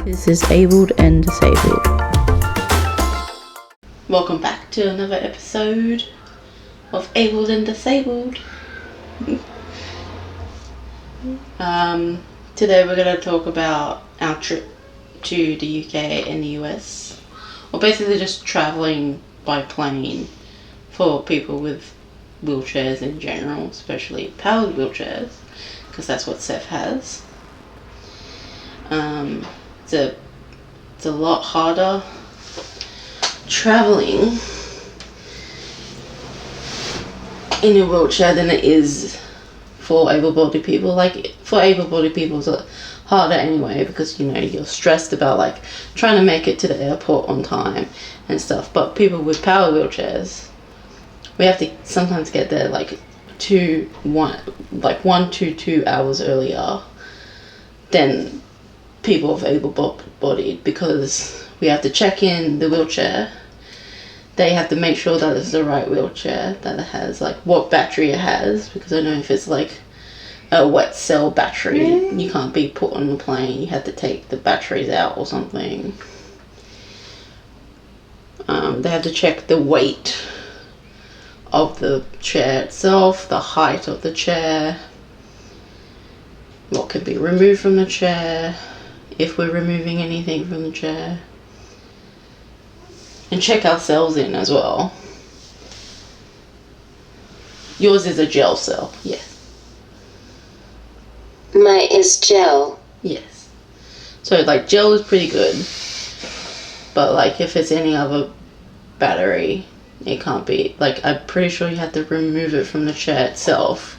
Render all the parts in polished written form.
This is Abled and Disabled. Welcome back to another episode of Abled and Disabled. Today we're going to talk about our trip to the UK and the US. Or basically just travelling by plane for people with wheelchairs in general, especially powered wheelchairs, because that's what Seth has. It's a lot harder traveling in a wheelchair than it is for able-bodied people. Like, for able-bodied people it's harder anyway, because you know you're stressed about like trying to make it to the airport on time and stuff. But people with power wheelchairs, we have to sometimes get there like 1 to 2 hours earlier than people of able-bodied, because we have to check in the wheelchair. They have to make sure that it's the right wheelchair, that it has like what battery it has, because I know if it's like a wet cell battery, you can't be put on the plane. You have to take the batteries out or something. They have to check the weight of the chair itself, the height of the chair, what can be removed from the chair, if we're removing anything from the chair, and check ourselves in as well. Yours is a gel cell, yes. Mine is gel. Yes. So like gel is pretty good, but like if it's any other battery, it can't be. Like, I'm pretty sure you have to remove it from the chair itself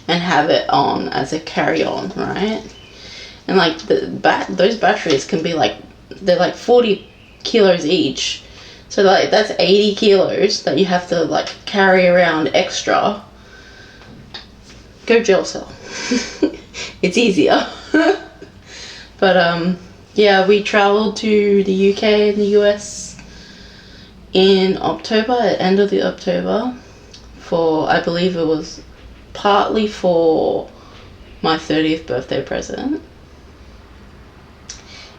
and have it on as a carry-on, right? And like those batteries can be like, they're like 40 kilos each, so like that's 80 kilos that you have to like carry around extra. Go gel cell. It's easier. But yeah, we traveled to the UK and the US in October, at the end of the October, for, I believe it was partly for my 30th birthday present,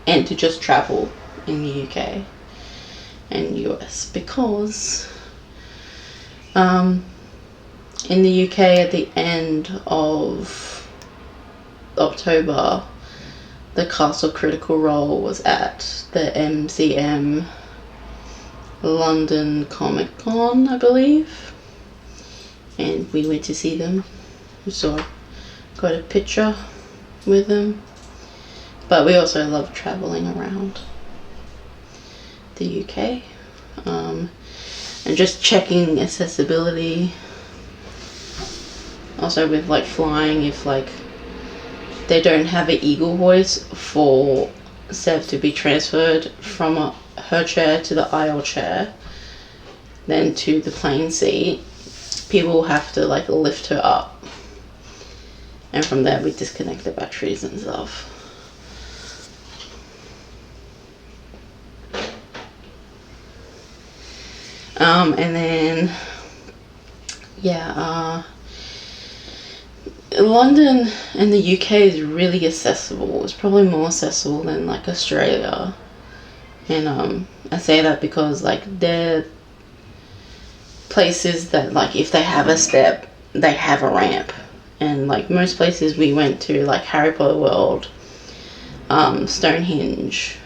and to just travel in the UK and US, because in the UK at the end of October, the Castle Critical Role was at the MCM London Comic Con, I believe, and we went to see them. So got a picture with them. But we also love traveling around the UK, and just checking accessibility. Also with like flying, if like they don't have an eagle hoist for Sev to be transferred from her chair to the aisle chair, then to the plane seat, people have to like lift her up, and from there we disconnect the batteries and stuff. And then, yeah, London and the UK is really accessible. It's probably more accessible than like Australia. And I say that because like they're places that like if they have a step, they have a ramp. And like most places we went to, like Harry Potter World, Stonehenge,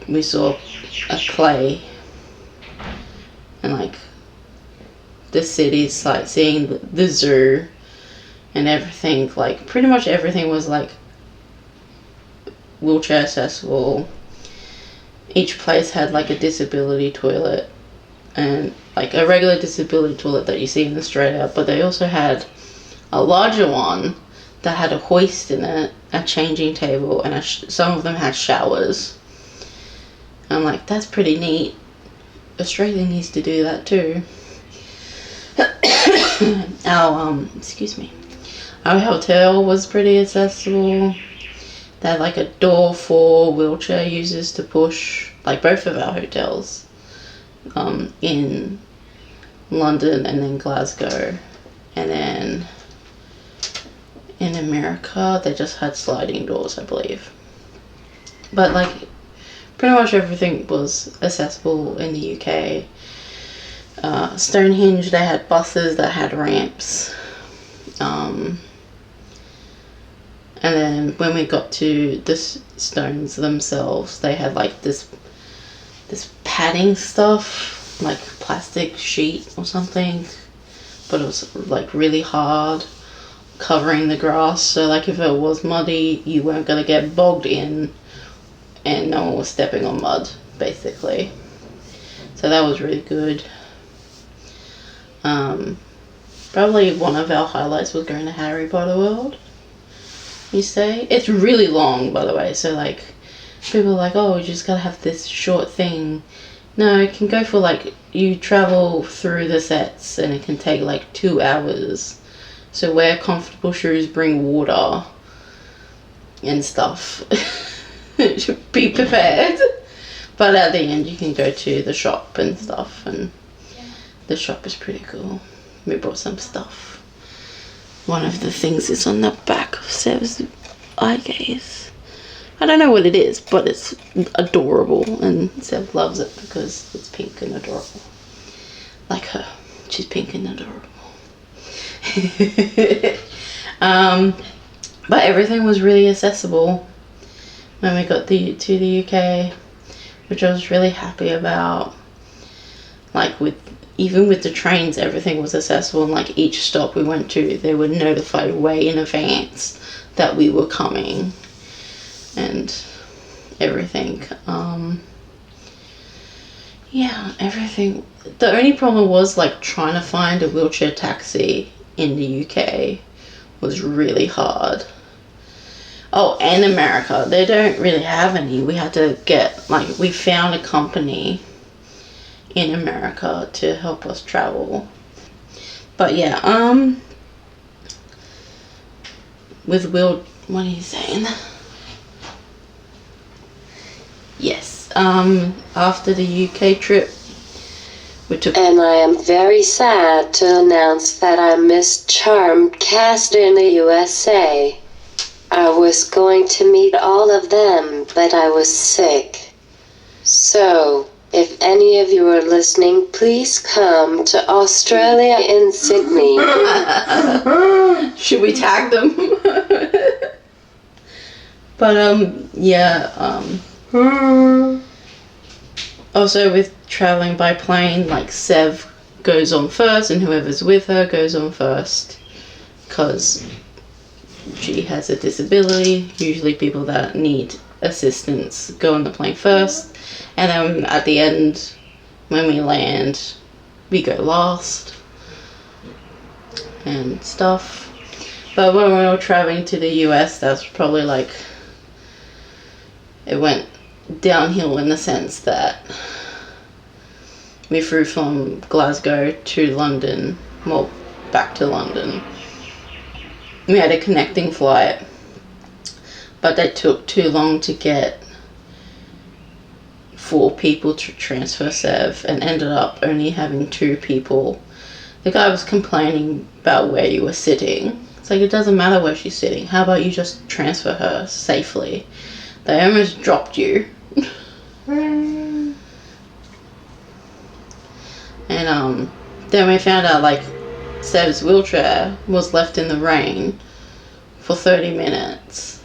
we saw a play, and like the city sightseeing, the zoo and everything, like pretty much everything was like wheelchair accessible. Each place had like a disability toilet, and like a regular disability toilet that you see in Australia, but they also had a larger one that had a hoist in it, a changing table, and some of them had showers. I'm like, that's pretty neat. Australia needs to do that too. Excuse me. Our hotel was pretty accessible. They had like a door for wheelchair users to push, like both of our hotels, in London and then Glasgow, and then in America, they just had sliding doors, I believe. But like, pretty much everything was accessible in the UK. Stonehenge, they had buses that had ramps. And then when we got to the stones themselves, they had like this padding stuff, like plastic sheet or something, but it was like really hard, covering the grass, so like if it was muddy, you weren't gonna get bogged in, and no one was stepping on mud, basically. So that was really good. Probably one of our highlights was going to Harry Potter World. You say it's really long, by the way, so like people are like, oh, you just gotta have this short thing. No, it can go for like, you travel through the sets and it can take like 2 hours. So wear comfortable shoes, bring water and stuff. Be prepared. But at the end you can go to the shop and stuff, and the shop is pretty cool. We bought some stuff. One of the things is on the back of Sev's eye gaze. I don't know what it is, but it's adorable, and Sev loves it because it's pink and adorable. Like her. She's pink and adorable. But everything was really accessible when we got to the UK, which I was really happy about. Like even with the trains, everything was accessible, and like each stop we went to, they were notified way in advance that we were coming and everything. Yeah, everything. The only problem was like trying to find a wheelchair taxi in the UK was really hard. Oh, and America, they don't really have any. We had to get, like, we found a company in America to help us travel. But yeah, with what are you saying? Yes, after the UK trip, we took... And I am very sad to announce that I missed Charmed cast in the USA. I was going to meet all of them, but I was sick. So, if any of you are listening, please come to Australia in Sydney. Should we tag them? But, yeah, also with traveling by plane, like Sev goes on first and whoever's with her goes on first, because she has a disability. Usually people that need assistance go on the plane first, and then at the end when we land we go last and stuff. But when we were traveling to the US, that's probably like, it went downhill in the sense that we flew from Glasgow to London, well, back to London. We had a connecting flight, but they took too long to get 4 people to transfer Sev, and ended up only having 2 people. The guy was complaining about where you were sitting. It's like, it doesn't matter where she's sitting. How about you just transfer her safely? They almost dropped you. And then we found out like Sev's wheelchair was left in the rain for 30 minutes.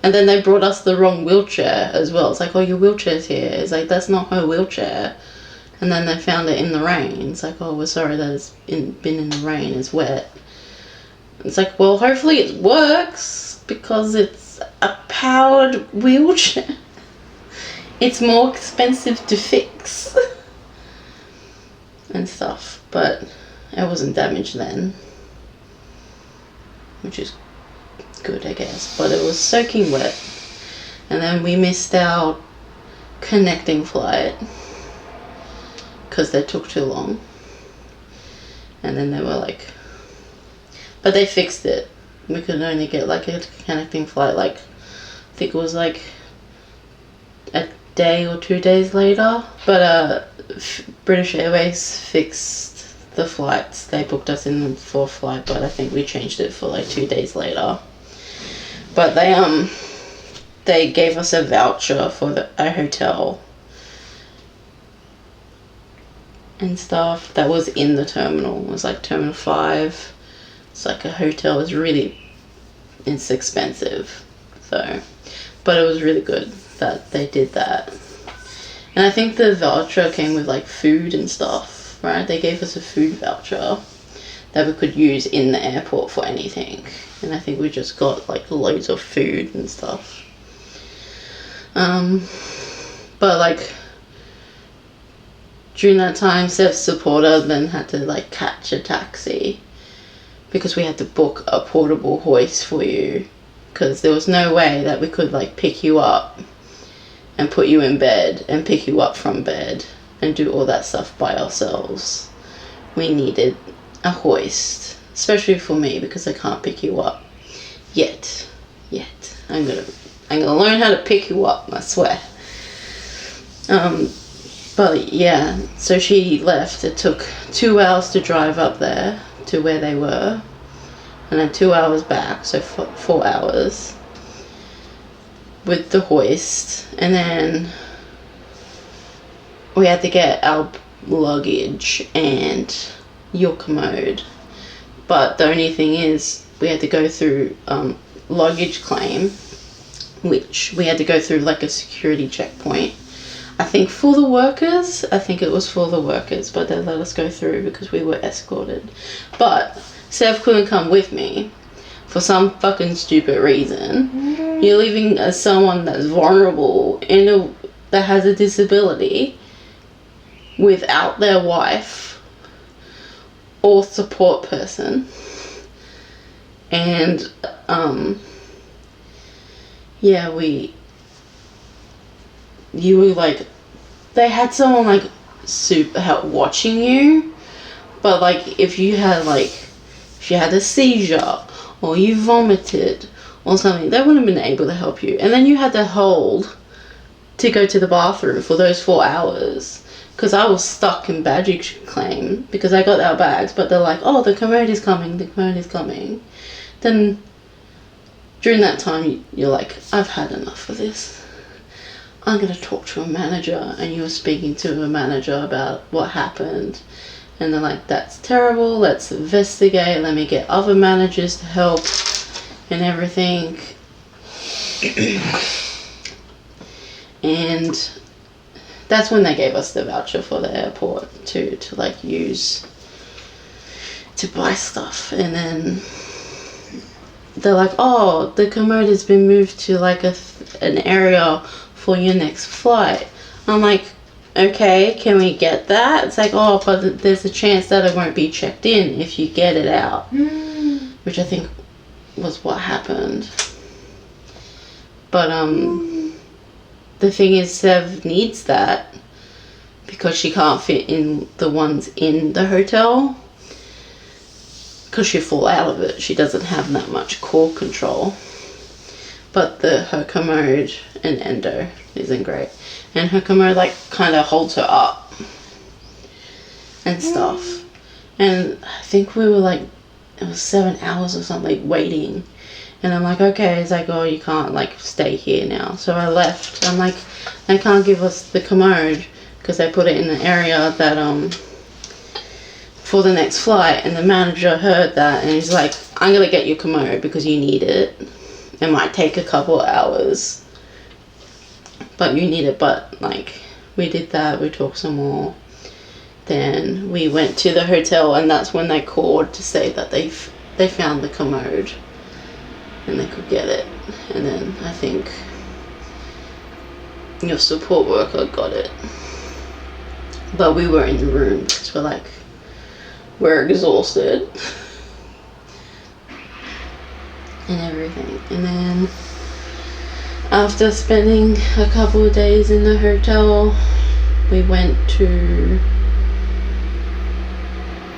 And then they brought us the wrong wheelchair as well. It's like, oh, your wheelchair's here. It's like, that's not her wheelchair. And then they found it in the rain. It's like, oh, we're sorry that it's been in the rain, it's wet. It's like, well, hopefully it works, because it's a powered wheelchair. It's more expensive to fix. And stuff, but it wasn't damaged then, which is good, I guess. But it was soaking wet, and then we missed our connecting flight because they took too long. And then they were like, but they fixed it. We could only get like a connecting flight, like I think it was like a day or 2 days later. But British Airways fixed the flights. They booked us in for a flight, but I think we changed it for like 2 days later. But they gave us a voucher for a hotel and stuff that was in the terminal. It was like Terminal 5. It's like a hotel. It's expensive. So, but it was really good that they did that. And I think the voucher came with like food and stuff, right? They gave us a food voucher that we could use in the airport for anything. And I think we just got like loads of food and stuff. But like during that time, Sev's supporter then had to like catch a taxi because we had to book a portable hoist for you, because there was no way that we could like pick you up and put you in bed and pick you up from bed and do all that stuff by ourselves. We needed a hoist, especially for me because I can't pick you up yet. I'm gonna learn how to pick you up, I swear. But yeah, so she left. It took 2 hours to drive up there to where they were, and then 2 hours back, so 4 hours with the hoist. And then we had to get our luggage and your commode. But the only thing is, we had to go through luggage claim, which we had to go through like a security checkpoint. I think for the workers, but they let us go through because we were escorted. But Sev couldn't come with me for some fucking stupid reason. You're leaving as someone that's vulnerable that has a disability without their wife or support person. And you were like, they had someone like super help watching you, but like if you had a seizure or you vomited or something, they wouldn't have been able to help you. And then you had to hold to go to the bathroom for those 4 hours, because I was stuck in baggage claim because I got our bags, but they're like, oh, the commode is coming. Then during that time you're like, I've had enough of this. I'm going to talk to a manager. And you were speaking to a manager about what happened. And they're like, that's terrible. Let's investigate. Let me get other managers to help and everything. And that's when they gave us the voucher for the airport to like use to buy stuff. And then they're like, oh, the commode has been moved to like an area for your next flight. I'm like, okay, can we get that? It's like, oh, but there's a chance that it won't be checked in if you get it out. Which I think was what happened. But the thing is, Sev needs that because she can't fit in the ones in the hotel, because she'll fall out of it. She doesn't have that much core control. But her commode and endo isn't great. And her commode like kind of holds her up and stuff. And I think we were like, it was 7 hours or something waiting. And I'm like, okay. It's like, oh, you can't like stay here now. So I left. I'm like, they can't give us the commode because they put it in the area that for the next flight. And the manager heard that and he's like, I'm gonna get your commode because you need it. It might take a couple of hours, but you need it. But like, we did that. We talked some more. Then we went to the hotel, and that's when they called to say that they found the commode and they could get it. And then I think your support worker got it. But we were in the room because we're exhausted. And everything. And then after spending a couple of days in the hotel, we went to,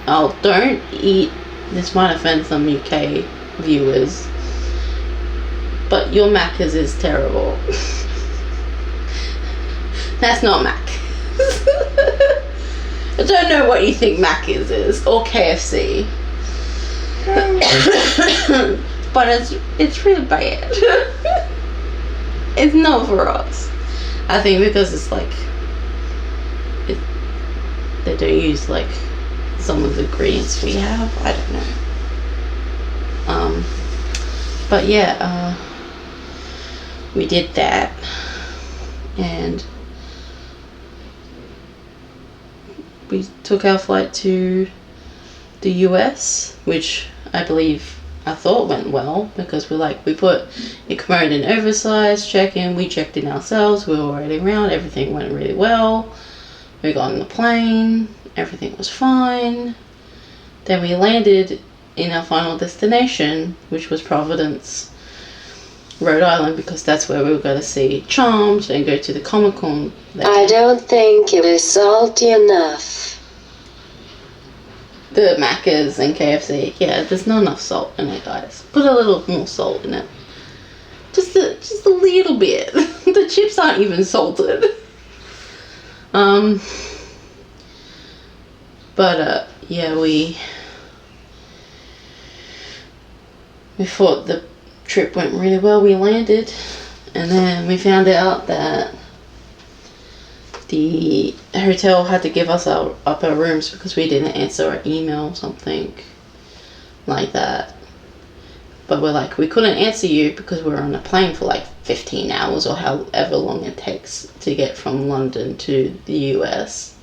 oh, don't eat, this might offend some UK viewers, but your Macca's is terrible. That's not Mac. I don't know what you think Macca's is or KFC. But it's really bad. It's not for us. I think because it's like they don't use like some of the ingredients we have. I don't know. But yeah, we did that, and we took our flight to the US, which I thought went well, because we put a commode in oversized check-in, we checked in ourselves, we were already around, everything went really well. We got on the plane, everything was fine. Then we landed in our final destination, which was Providence, Rhode Island, because that's where we were going to see Charmed and go to the Comic-Con later. I don't think it is salty enough. The Macca's and KFC, yeah, there's not enough salt in it, guys. Put a little more salt in it. Just a little bit. The chips aren't even salted. Yeah, we thought the trip went really well. We landed, and then we found out that the hotel had to give us up our rooms because we didn't answer our email or something like that. But we're like, we couldn't answer you because we're on a plane for like 15 hours or however long it takes to get from London to the US.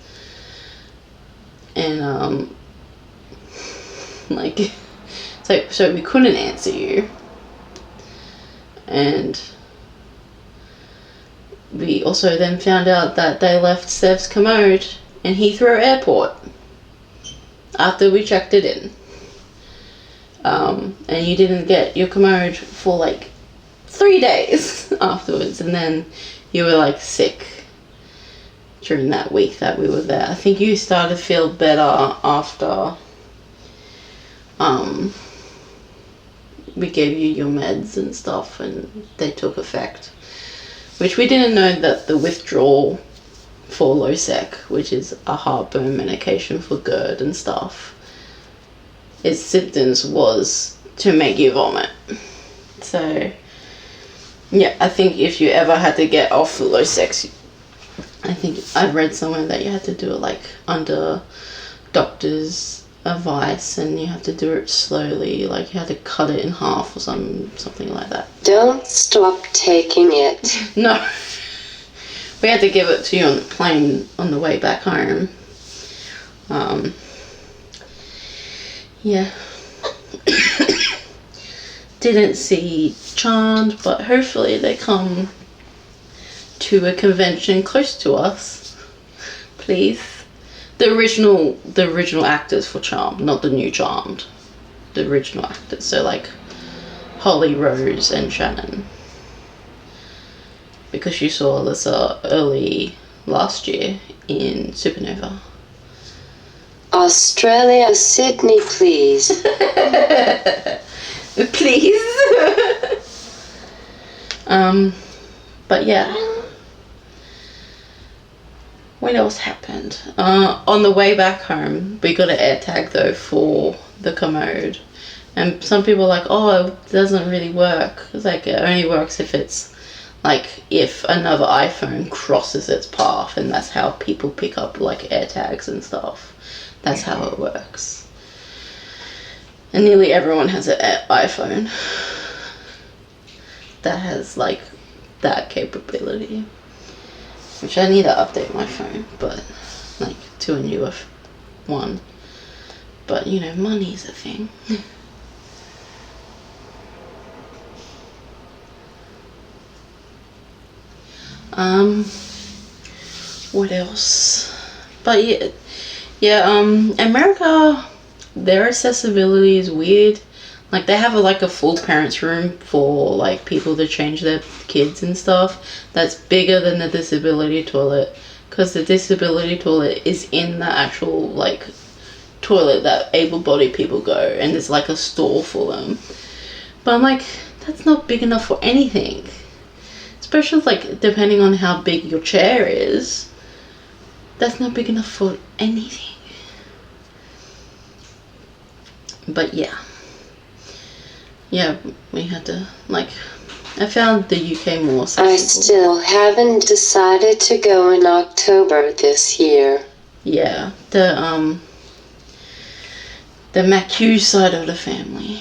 And so we couldn't answer you. And we also then found out that they left Sev's commode in Heathrow Airport after we checked it in. And you didn't get your commode for like 3 days afterwards, and then you were like sick during that week that we were there. I think you started to feel better after we gave you your meds and stuff and they took effect, which we didn't know that the withdrawal for Losec, which is a heartburn medication for GERD and stuff, its symptoms was to make you vomit. So yeah, I think if you ever had to get off the Losec, I think I read somewhere that you had to do it like under doctor's advice, and you have to do it slowly, like you had to cut it in half or something like that. Don't stop taking it. No. We had to give it to you on the plane on the way back home. Yeah. Didn't see Charmed, but hopefully they come to a convention close to us. Please. The original actors for Charmed, not the new Charmed. The original actors. So like Holly, Rose and Shannon. Because you saw Alyssa early last year in Supernova. Australia, Sydney, please. Please. But yeah. What else happened? On the way back home, we got an AirTag though for the commode. And some people are like, oh, it doesn't really work. It's like, it only works if it's like if another iPhone crosses its path, and that's how people pick up like AirTags and stuff. That's how it works. And nearly everyone has an iPhone that has like that capability. Which I need to update my phone, but like to a newer one. But you know, money's a thing. What else? But yeah, America, their accessibility is weird. Like they have a full parents room for like people to change their kids and stuff. That's bigger than the disability toilet, because the disability toilet is in the actual like toilet that able-bodied people go, and there's like a stall for them. But I'm like, that's not big enough for anything. Especially like depending on how big your chair is. That's not big enough for anything. But yeah, we had to, like, I found the UK more accessible. I still haven't decided to go in October this year. Yeah, the McHugh side of the family,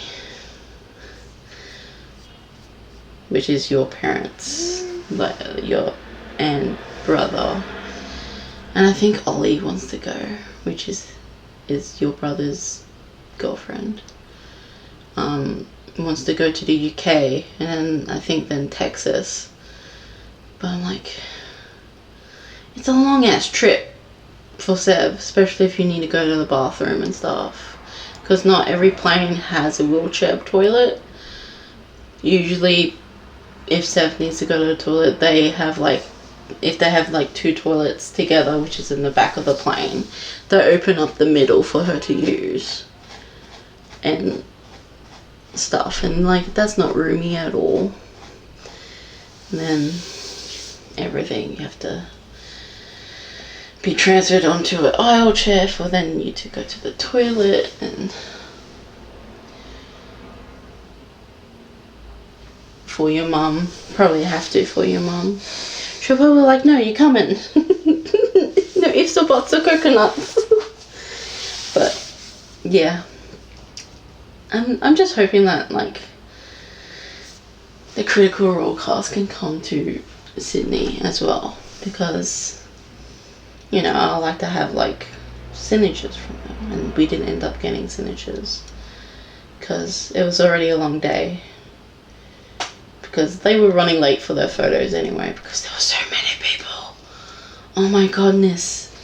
which is your parents, like your and brother, and I think Ollie wants to go, which is your brother's girlfriend. Wants to go to the UK, and then I think then Texas. But I'm like, it's a long ass trip for Seb, especially if you need to go to the bathroom and stuff, because not every plane has a wheelchair toilet. Usually if Seb needs to go to the toilet, they have like, if they have like two toilets together, which is in the back of the plane, they open up the middle for her to use and stuff, and like that's not roomy at all. And then everything, you have to be transferred onto an aisle chair for then you to go to the toilet, and for your mum, probably have to for your mum. She'll probably like, no, you're coming. No ifs or buts or coconuts. But yeah, I'm just hoping that like the Critical Role cast can come to Sydney as well, because you know I like to have like signatures from them, and we didn't end up getting signatures because it was already a long day, because they were running late for their photos anyway because there were so many people. Oh my goodness.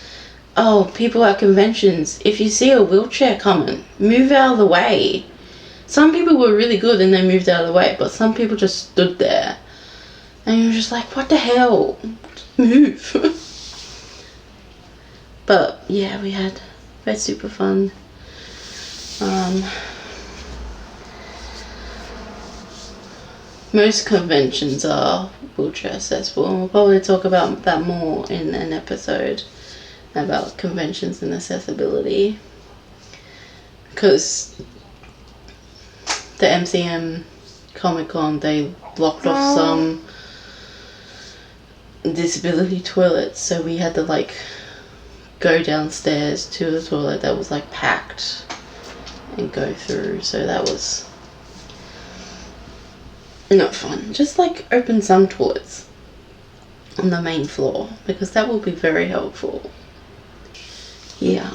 Oh, people at conventions, if you see a wheelchair coming, move out of the way. Some people were really good and they moved out of the way, but some people just stood there. And you're just like, what the hell? Just move. But yeah, we had super fun. Most conventions are wheelchair accessible, and we'll probably talk about that more in an episode about conventions and accessibility, because the MCM Comic Con, they blocked off some disability toilets, so we had to like go downstairs to the toilet that was like packed and go through, so that was not fun. Just like open some toilets on the main floor, because that will be very helpful. Yeah,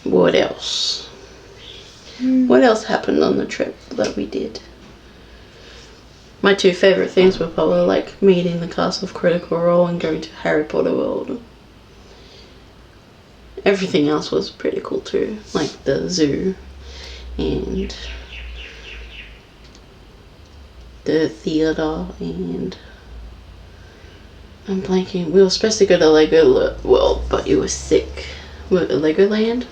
what else? What else happened on the trip that we did? My two favourite things were probably like meeting the cast of Critical Role and going to Harry Potter World. Everything else was pretty cool too, like the zoo and the theatre, and I'm blanking. We were supposed to go to Lego World, but you were sick. Legoland?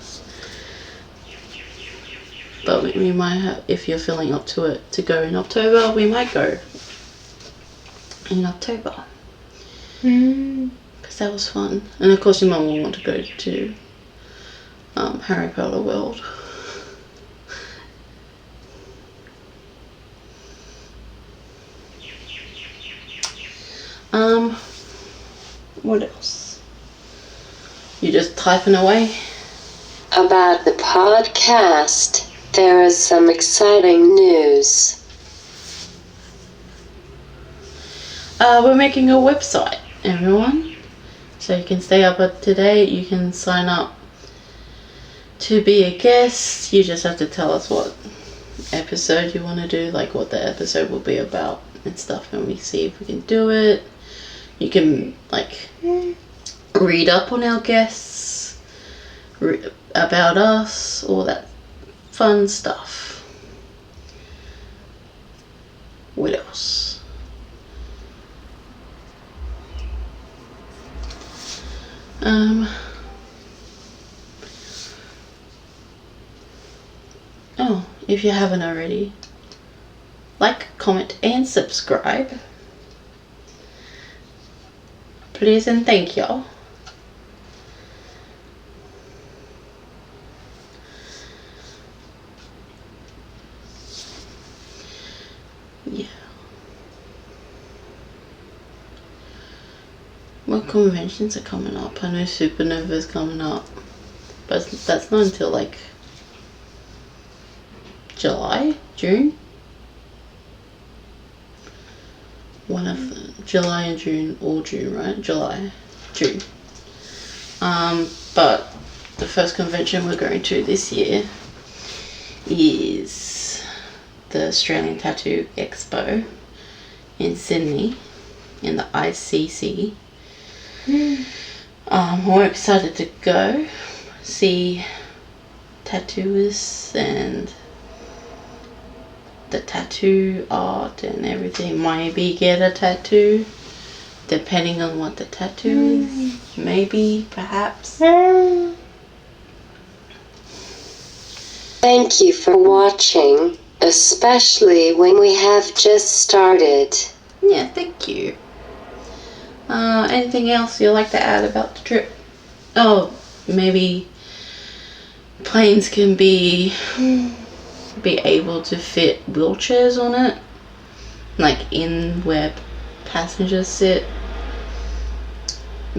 But we might have, if you're feeling up to it, to go in October, we might go in October. Because that was fun. And of course your mum will want to go to Harry Potter World. What else? You just typing away? About the podcast, there is some exciting news. We're making a website, everyone. So you can stay up to date. You can sign up to be a guest. You just have to tell us what episode you want to do, like what the episode will be about and stuff, and we see if we can do it. You can like read up on our guests, about us, all that fun stuff. What else? Oh, if you haven't already, like, comment, and subscribe. Please and thank you. Yeah. What conventions are coming up? I know Supernova is coming up, but that's not until like July, June. One of them, July and June, or June, right? July, June. But the first convention we're going to this year is the Australian Tattoo Expo in Sydney, in the ICC. We're excited to go see tattooists and the tattoo art and everything. Maybe get a tattoo, depending on what the tattoo is. Maybe, perhaps. Thank you for watching, especially when we have just started. Yeah, thank you. Anything else you'd like to add about the trip? Oh, maybe planes can be able to fit wheelchairs on it, like in where passengers sit,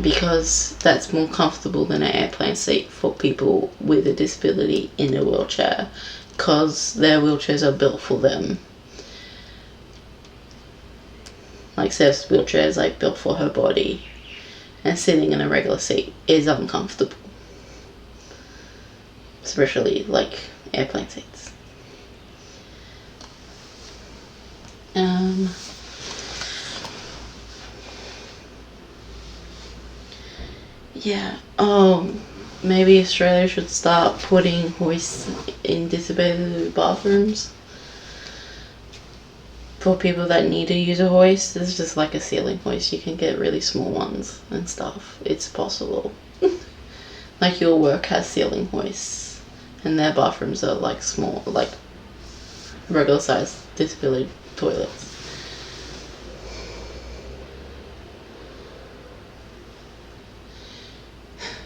because that's more comfortable than an airplane seat for people with a disability in a wheelchair, because their wheelchairs are built for them. Like Sev's wheelchair is like built for her body, and sitting in a regular seat is uncomfortable, especially like airplane seats. Yeah. Oh, maybe Australia should start putting hoists in disabled bathrooms for people that need to use a hoist. It's just like a ceiling hoist. You can get really small ones and stuff. It's possible. Like your work has ceiling hoists, and their bathrooms are like small, like regular sized disability toilets.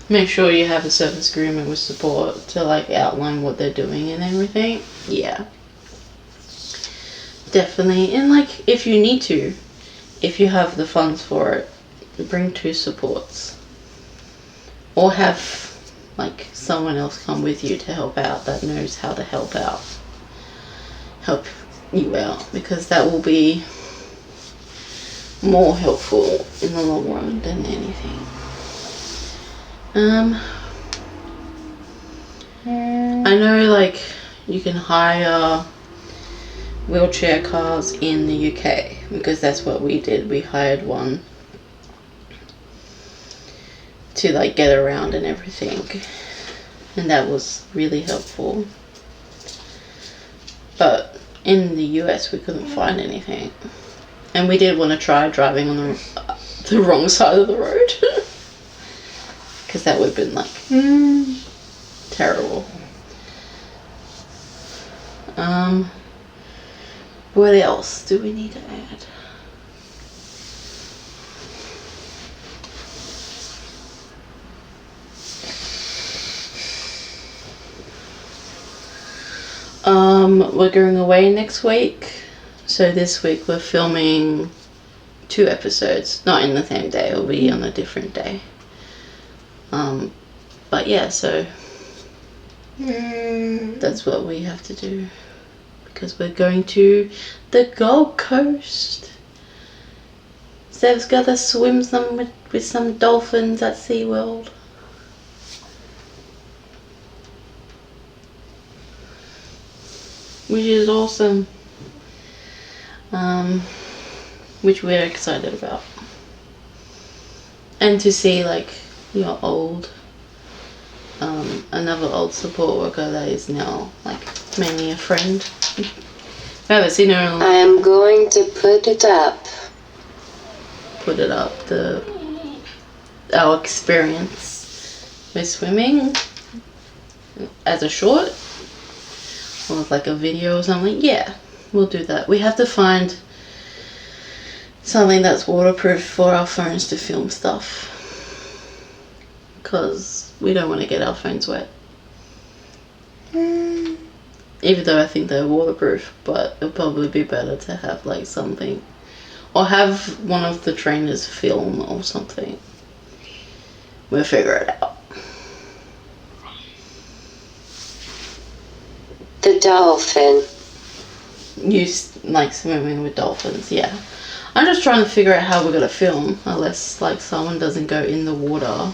Make sure you have a service agreement with support to like outline what they're doing and everything. Yeah. Definitely. And like if you need to, if you have the funds for it, bring 2 supports. Or have like someone else come with you to help out that knows how to help you out, because that will be more helpful in the long run than anything. I know like you can hire wheelchair cars in the UK, because that's what we did. We hired one to like get around and everything, and that was really helpful. But in the US we couldn't find anything, and we did want to try driving on the wrong side of the road, because that would have been like terrible. What else do we need to add? We're going away next week, so this week we're filming 2 episodes, not in the same day, it'll be on a different day. But yeah, so that's what we have to do, because we're going to the Gold Coast. Sev's got to swim with some dolphins at SeaWorld. Which is awesome. Which we're excited about. And to see like your old, another old support worker that is now like mainly a friend. I haven't seen her in I am going to put it up. Our experience with swimming as a short, or like a video or something. Yeah, we'll do that. We have to find something that's waterproof for our phones to film stuff. Because we don't want to get our phones wet. Even though I think they're waterproof, but it'll probably be better to have like something. Or have one of the trainers film or something. We'll figure it out. The dolphin. You like swimming with dolphins, yeah. I'm just trying to figure out how we're gonna film, unless like someone doesn't go in the water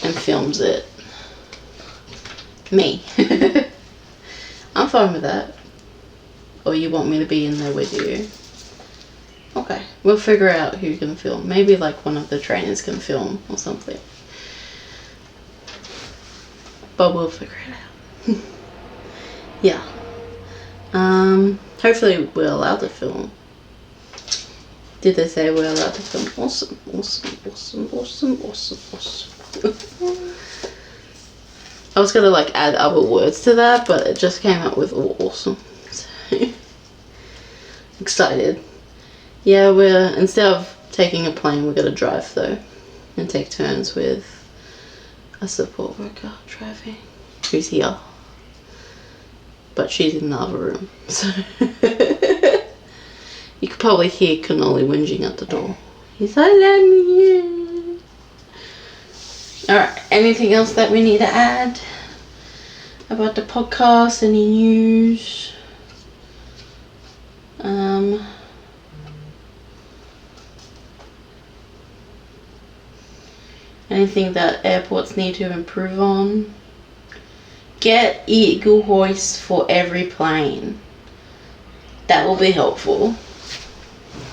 and films it. Me. I'm fine with that. Or you want me to be in there with you? Okay, we'll figure out who can film. Maybe like one of the trainers can film or something. But we'll figure it out. Yeah. Hopefully we're allowed to film. Did they say we're allowed to film? Awesome, awesome, awesome, awesome, awesome, awesome. I was gonna like add other words to that, but it just came out with awesome. So excited. Yeah, instead of taking a plane, we're gonna drive though, and take turns with a support worker driving, who's here, but she's in the other room. So you could probably hear Cannoli whinging at the door. He's like, "Let me in." All right. Anything else that we need to add about the podcast? Any news? Anything that airports need to improve on? Get eagle hoists for every plane. That will be helpful.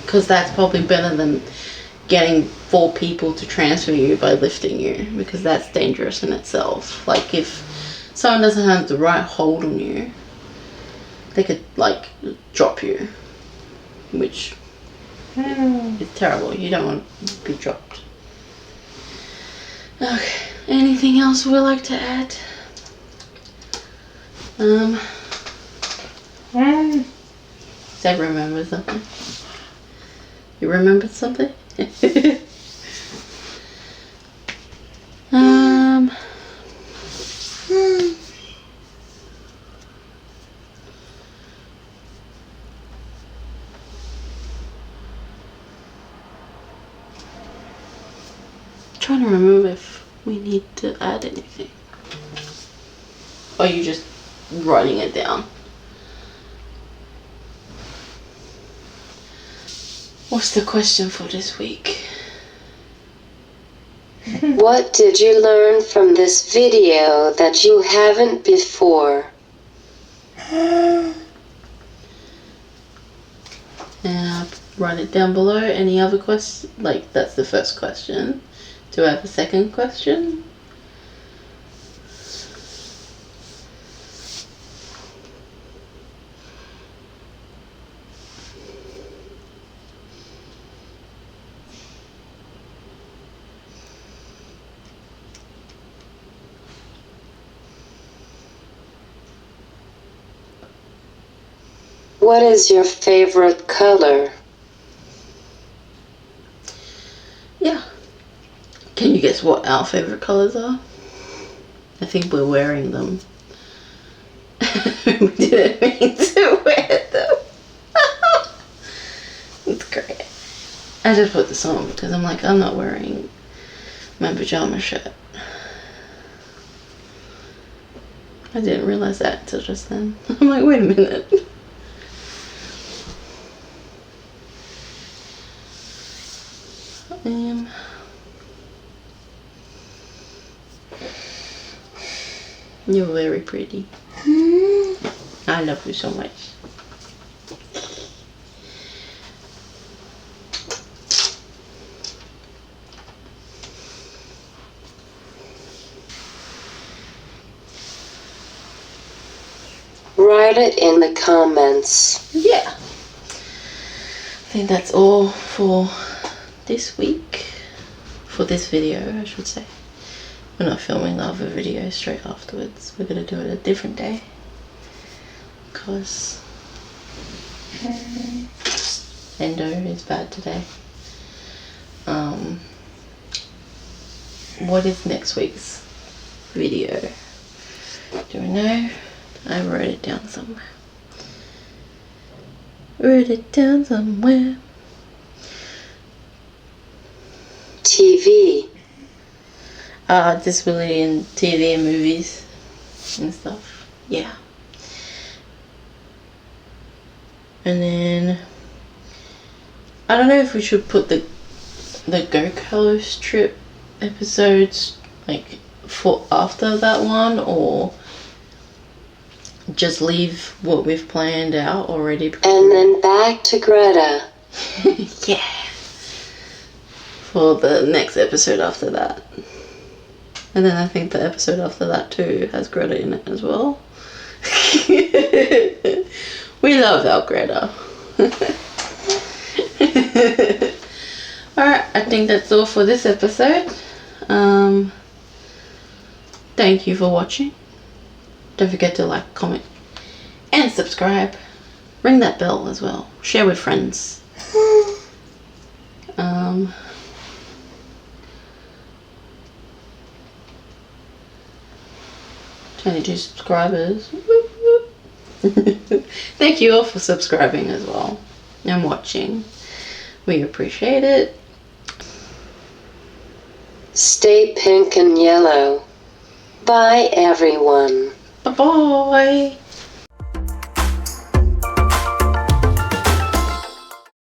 Because that's probably better than getting 4 people to transfer you by lifting you. Because that's dangerous in itself. Like if someone doesn't have the right hold on you, they could like drop you. Which is terrible. You don't want to be dropped. Okay, anything else we'd like to add? Did I remember something? You remembered something? Trying to remember if we need to add anything. Or are you just writing it down? What's the question for this week? What did you learn from this video that you haven't before? Write it down below. Any other questions? Like, that's the first question. Do I have a second question? What is your favorite color? Yeah. Can you guess what our favorite colors are? I think we're wearing them. We didn't mean to wear them. It's great. I just put this on because I'm like, I'm not wearing my pajama shirt. I didn't realize that until just then. I'm like, wait a minute. You're very pretty. I love you so much. Write it in the comments. Yeah. I think that's all for this week. For this video, I should say. We're not filming the other video straight afterwards. We're going to do it a different day. Because endo is bad today. What is next week's video? Do I know? I wrote it down somewhere. TV. Disability in TV and movies and stuff. Yeah. And then I don't know if we should put the Go Coast trip episodes like for after that one, or just leave what we've planned out already. And then back to Greta. Yeah. For the next episode after that. And then I think the episode after that too has Greta in it as well. We love our Greta. Alright, I think that's all for this episode. Thank you for watching. Don't forget to like, comment, and subscribe. Ring that bell as well. Share with friends. 22 subscribers. Thank you all for subscribing as well and watching. We appreciate it. Stay pink and yellow. Bye, everyone. Bye bye.